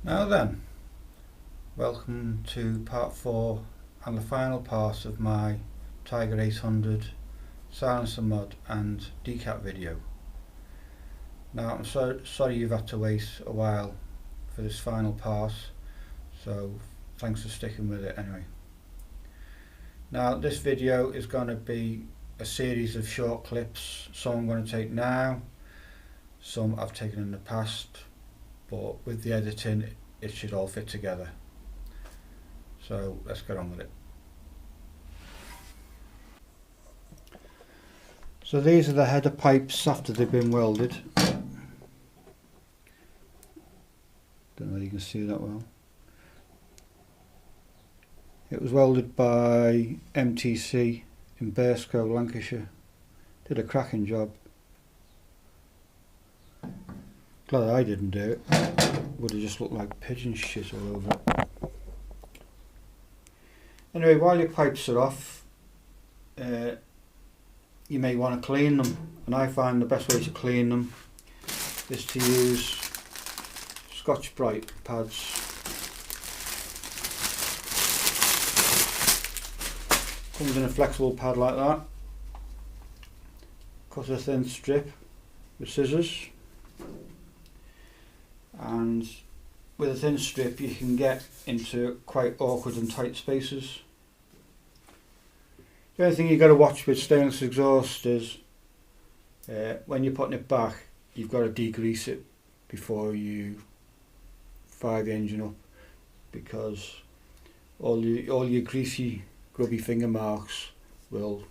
Now then, welcome to part 4 and the final part of my Tiger 800 silencer mod and decat video. Now I'm sorry you've had to wait a while for this final part, so thanks for sticking with it anyway. Now this video is going to be a series of short clips. Some I'm going to take now, some I've taken in the past, but with the editing it should all fit together. So let's get on with it. So these are the header pipes after they've been welded. Don't know if you can see that well. It was welded by MTC in Bearscough, Lancashire. Did a cracking job. Glad I didn't do it. Would have just looked like pigeon shit all over it. Anyway, while your pipes are off, you may want to clean them, and I find the best way to clean them is to use Scotch-Brite pads. Comes in a flexible pad like that. Cut a thin strip with scissors, and with a thin strip you can get into quite awkward and tight spaces. The only thing you've got to watch with stainless exhaust is when you're putting it back, you've got to degrease it before you fire the engine up, because all your greasy grubby finger marks will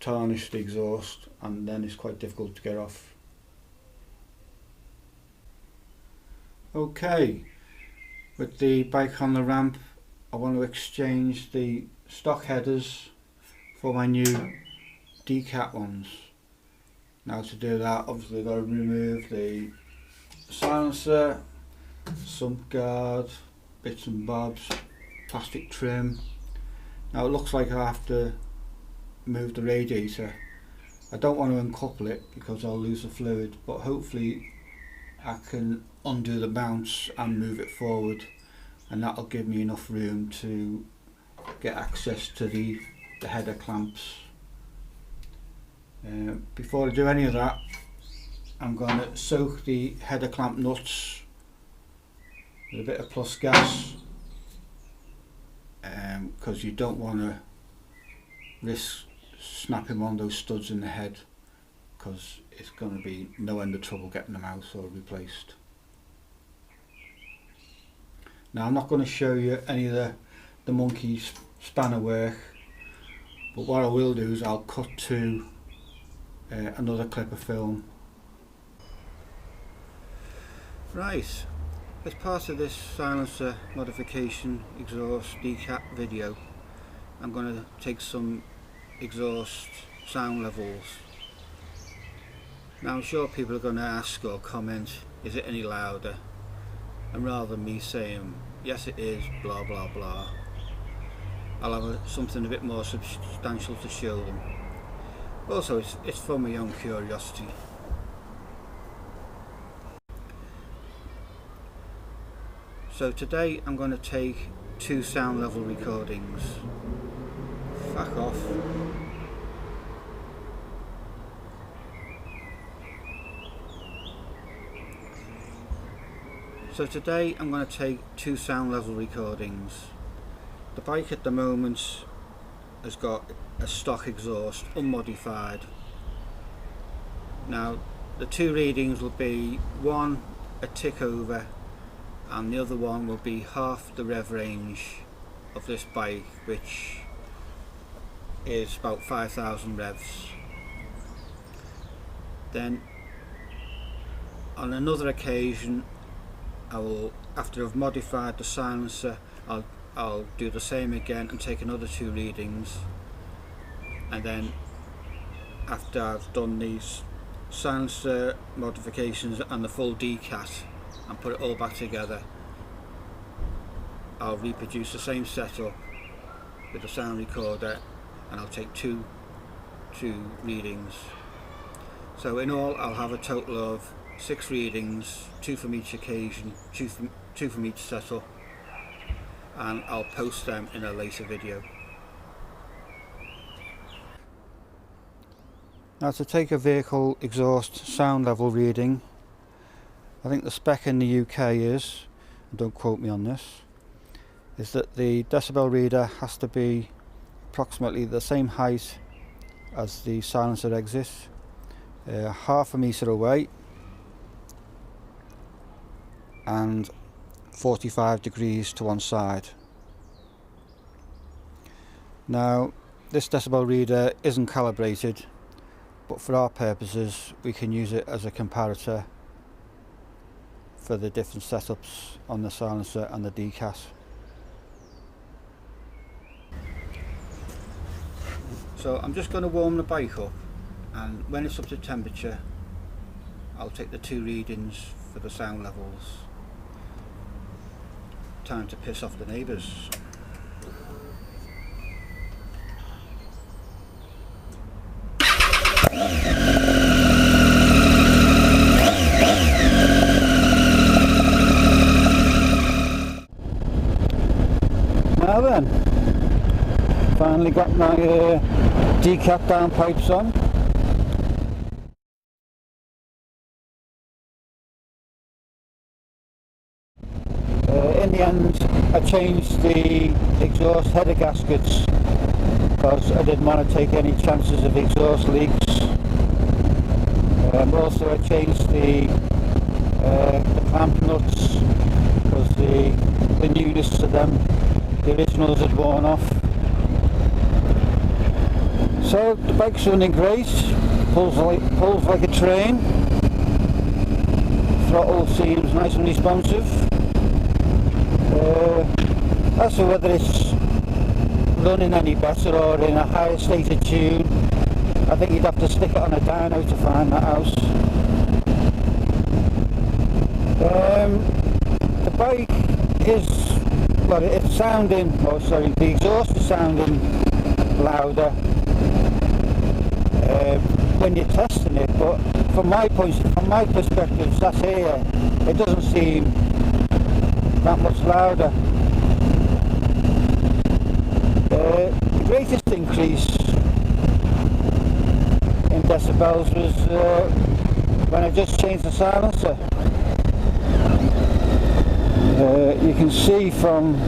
tarnish the exhaust, and then it's quite difficult to get off. Okay, with the bike on the ramp, I want to exchange the stock headers for my new decat ones. Now to do that, obviously I've got to remove the silencer, sump guard, bits and bobs, plastic trim. Now it looks like I have to move the radiator. I don't want to uncouple it because I'll lose the fluid, but hopefully I can undo the mounts and move it forward, and that'll give me enough room to get access to the header clamps. Before I do any of that, I'm going to soak the header clamp nuts with a bit of plus gas, because you don't want to risk snapping one of those studs in the head, because it's going to be no end of trouble getting them out or replaced. Now I'm not going to show you any of the monkey spanner work, but what I will do is I'll cut to another clip of film. Right, as part of this silencer modification exhaust decat video, I'm going to take some exhaust sound levels. Now I'm sure people are going to ask or comment, is it any louder? And rather than me saying yes it is, blah blah blah, I'll have something a bit more substantial to show them. Also it's for my own curiosity. So today I'm going to take 2 sound level recordings. Fuck off. So today I'm going to take 2 sound level recordings. The bike at the moment has got a stock exhaust, unmodified. Now the 2 readings will be one a tick over, and the other one will be half the rev range of this bike, which is about 5,000 revs. Then on another occasion I will, after I've modified the silencer, I'll do the same again and take another 2 readings, and then after I've done these silencer modifications and the full decat and put it all back together, I'll reproduce the same setup with the sound recorder, and I'll take two readings. So in all I'll have a total of 6 readings, 2 from each occasion, 2 from each setup, and I'll post them in a later video. Now, to take a vehicle exhaust sound level reading, I think the spec in the UK is, don't quote me on this, is that the decibel reader has to be approximately the same height as the silencer exit, half a metre away and 45 degrees to one side. Now, this decibel reader isn't calibrated, but for our purposes we can use it as a comparator for the different setups on the silencer and the decat. So I'm just going to warm the bike up, and when it's up to temperature I'll take the 2 readings for the sound levels. Time to piss off the neighbours. Now then, finally got my decat downpipes on. In the end I changed the exhaust header gaskets because I didn't want to take any chances of exhaust leaks. Also I changed the clamp nuts because the newness to them, the originals had worn off. So the bike's running great, pulls like a train, throttle seems nice and responsive. As to whether it's running any better or in a higher state of tune, I think you'd have to stick it on a dyno to find that out. The bike is, well, it's sounding, oh sorry, the exhaust is sounding louder when you're testing it, but from my perspective, sat here, it doesn't seem that much louder. The greatest increase in decibels was when I just changed the silencer. You can see from,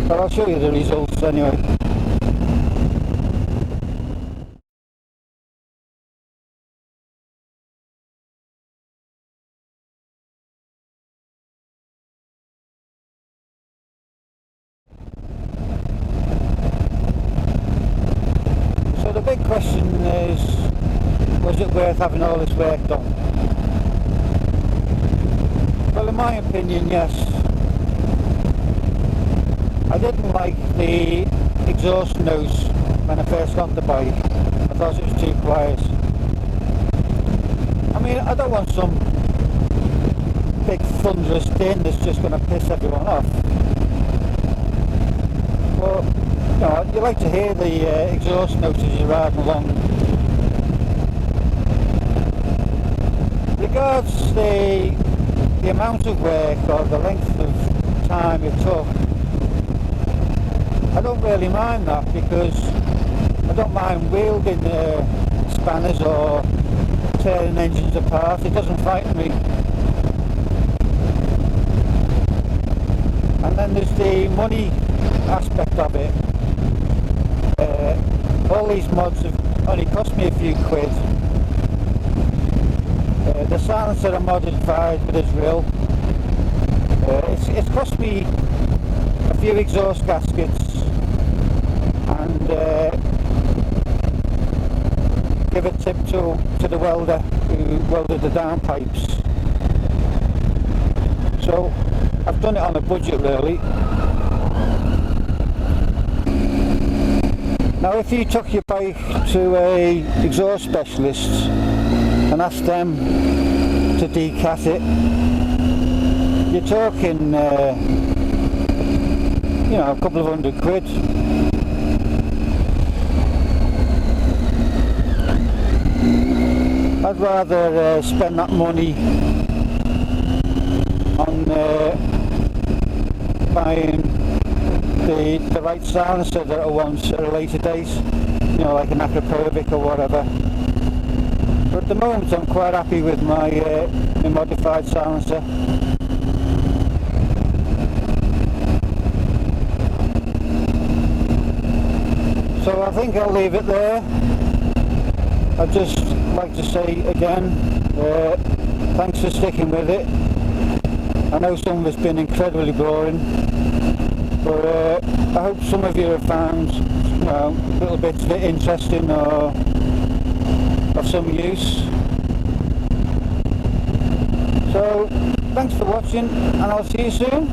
well, I'll show you the results anyway. So the big question is, was it worth having all this work done? Well, in my opinion, yes. I didn't like the exhaust noise when I first got the bike. I thought it was too quiet. I mean, I don't want some big thunderous din that's just going to piss everyone off. But, you know, you like to hear the exhaust notes as you're riding along. Regards the amount of work or the length of time it took, I don't really mind that, because I don't mind wielding spanners or tearing engines apart. It doesn't frighten me. And then there's the money aspect of it. All these mods have only cost me a few quid. The silencer I modified with his drill. It's cost me a few exhaust gaskets and give a tip to the welder who welded the downpipes. So I've done it on a budget really. Now if you took your bike to a exhaust specialist and asked them to decat it, you're talking you know, a couple of £100. I'd rather spend that money on buying the right silencer that I want at a later date, you know, like an Acropovic or whatever. But at the moment I'm quite happy with my, my modified silencer. So I think I'll leave it there. I'd just like to say again, thanks for sticking with it. I know some of it's been incredibly boring, but I hope some of you have found, you know, little bits of it interesting or of some use. So thanks for watching, and I'll see you soon.